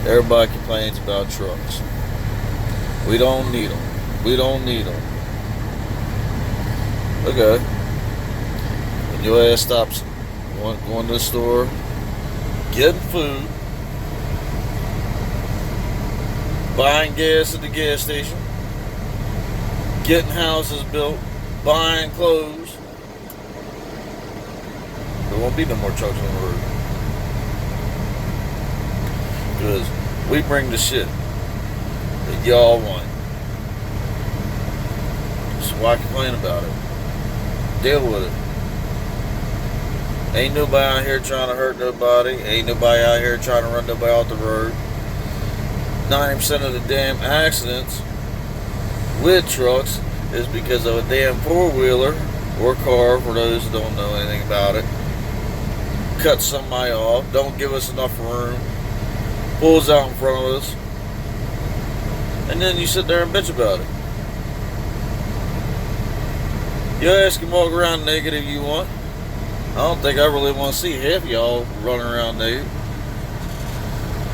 Everybody complains about trucks. We don't need them. We don't need them. Okay. When your ass stops going to the store, getting food, buying gas at the gas station, getting houses built, buying clothes, there won't be no more trucks on the road. Because we bring the shit that y'all want. So why complain about it? Deal with it. Ain't nobody out here trying to hurt nobody. Ain't nobody out here trying to run nobody off the road. 90% of the damn accidents with trucks is because of a damn four-wheeler or car, for those who don't know anything about it. Cut somebody off, don't give us enough room, pulls out in front of us, and then you sit there and bitch about it. Your ass can walk around naked if you want. I don't think I really want to see half of y'all running around naked,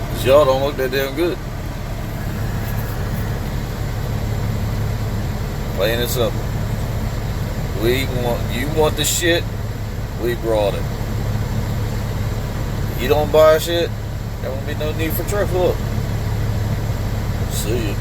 because y'all don't look that damn good. Plain and simple. You want the shit, we brought it. You don't buy shit, there won't be no need for truck. Look. See you.